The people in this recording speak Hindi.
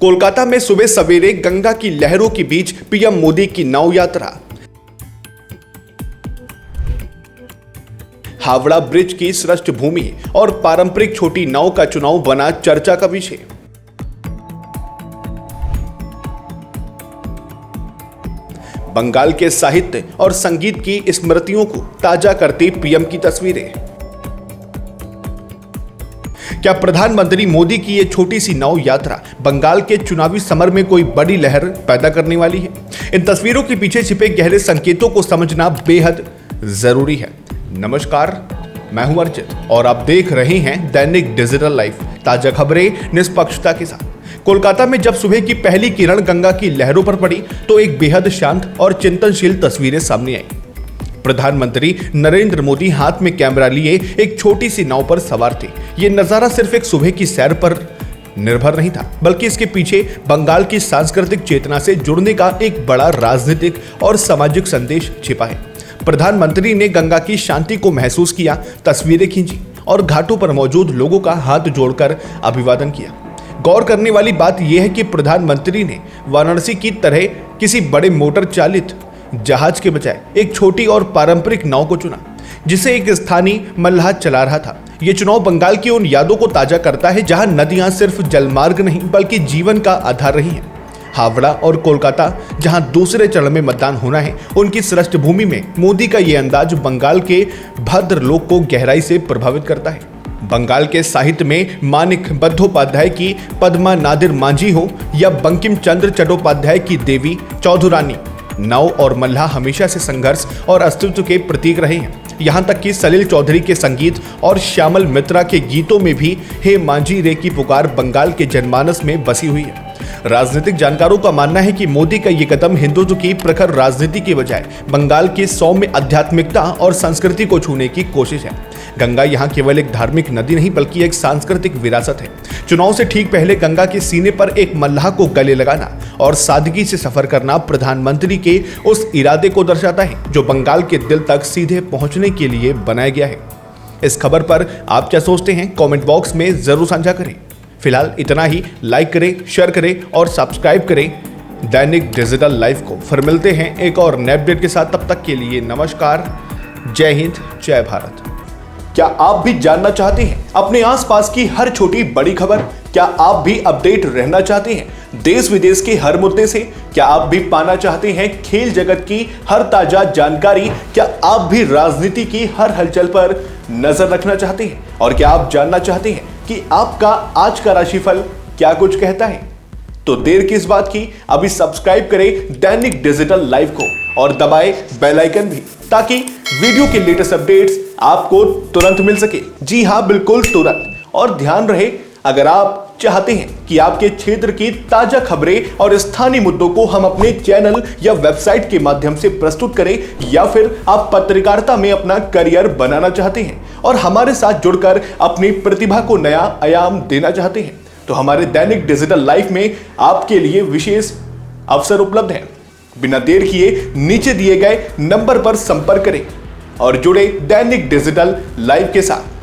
कोलकाता में सुबह सवेरे गंगा की लहरों के बीच पीएम मोदी की नाव यात्रा। हावड़ा ब्रिज की सृष्ट भूमि और पारंपरिक छोटी नाव का चुनाव बना चर्चा का विषय। बंगाल के साहित्य और संगीत की स्मृतियों को ताजा करती पीएम की तस्वीरें। क्या प्रधानमंत्री मोदी की ये छोटी सी नाव यात्रा बंगाल के चुनावी समर में कोई बड़ी लहर पैदा करने वाली है? इन तस्वीरों के पीछे छिपे गहरे संकेतों को समझना बेहद जरूरी है। नमस्कार, मैं हूं अर्चित और आप देख रहे हैं दैनिक डिजिटल लाइफ, ताजा खबरें निष्पक्षता के साथ। कोलकाता में जब सुबह की पहली किरण गंगा की लहरों पर पड़ी तो एक बेहद शांत और चिंतनशील तस्वीरें सामने आई। प्रधानमंत्री नरेंद्र मोदी हाथ में कैमरा लिए एक छोटी सी नाव पर सवार थे। ये नजारा सिर्फ एक सुबह की सैर पर निर्भर नहीं था, बल्कि इसके पीछे बंगाल की सांस्कृतिक चेतना से जुड़ने का एक बड़ा राजनीतिक और सामाजिक संदेश छिपा है। प्रधानमंत्री ने गंगा की शांति को महसूस किया, तस्वीरें खींची और घाटों पर मौजूद लोगों का हाथ जोड़कर अभिवादन किया। गौर करने वाली बात यह है कि प्रधानमंत्री ने वाराणसी की तरह किसी बड़े मोटर चालित जहाज के बजाय एक छोटी और पारंपरिक नाव को चुना, जिसे एक स्थानीय मल्लाह चला रहा था। यह चुनाव बंगाल की उन यादों को ताजा करता है जहां नदियां सिर्फ जलमार्ग नहीं बल्कि जीवन का आधार रही हैं। हावड़ा और कोलकाता, जहां दूसरे चरण में मतदान होना है, उनकी सृष्ट भूमि में मोदी का यह अंदाज बंगाल के भद्र लोक को गहराई से प्रभावित करता है। बंगाल के साहित्य में मानिक बंदोपाध्याय की पद्मा नादिर मांझी हो या बंकिम चंद्र चट्टोपाध्याय की देवी चौधुरानी, नाव और मल्लाह हमेशा से संघर्ष और अस्तित्व के प्रतीक रहे हैं। यहाँ तक कि सलील चौधरी के संगीत और श्यामल मित्रा के गीतों में भी हे मांझी रे की पुकार बंगाल के जनमानस में बसी हुई है। राजनीतिक जानकारों का मानना है कि मोदी का ये कदम हिंदुत्व की प्रखर राजनीति के बजाय बंगाल की सौम्य आध्यात्मिकता और संस्कृति को छूने की कोशिश है। गंगा यहाँ केवल एक धार्मिक नदी नहीं बल्कि एक सांस्कृतिक विरासत है। चुनाव से ठीक पहले गंगा के सीने पर एक मल्लाह को गले लगाना और सादगी से सफर करना प्रधानमंत्री के उस इरादे को दर्शाता है जो बंगाल के दिल तक सीधे पहुंचने के लिए बनाया गया है। इस खबर पर आप क्या सोचते हैं? कमेंट बॉक्स में जरूर साझा करें। फिलहाल इतना ही। लाइक करें, शेयर करें और सब्सक्राइब करें दैनिक डिजिटल लाइफ को। फिर मिलते हैं एक और नए अपडेट के साथ। तब तक के लिए नमस्कार, जय हिंद, जय भारत। क्या आप भी जानना चाहते हैं अपने आसपास की हर छोटी बड़ी खबर? क्या आप भी अपडेट रहना चाहते हैं देश विदेश के हर मुद्दे से? क्या आप भी पाना चाहते हैं खेल जगत की हर ताजा जानकारी? क्या आप भी राजनीति की हर हलचल पर नजर रखना चाहते हैं? और क्या आप जानना चाहते हैं कि आपका आज का राशिफल क्या कुछ कहता है? तो देर किस बात की, अभी सब्सक्राइब करें दैनिक डिजिटल लाइव को और दबाएं बेल आइकन भी, ताकि वीडियो के लेटेस्ट अपडेट्स आपको तुरंत मिल सके। जी हां, बिल्कुल तुरंत। और ध्यान रहे, अगर आप चाहते हैं कि आपके क्षेत्र की ताजा खबरें और स्थानीय मुद्दों को हम अपने चैनल या वेबसाइट के माध्यम से प्रस्तुत करें, या फिर आप पत्रकारिता में अपना करियर बनाना चाहते हैं और हमारे साथ जुड़कर अपनी प्रतिभा को नया आयाम देना चाहते हैं, तो हमारे दैनिक डिजिटल लाइफ में आपके लिए विशेष अवसर उपलब्ध है। बिना देर किए नीचे दिए गए नंबर पर संपर्क करें और जुड़े दैनिक डिजिटल लाइव के साथ।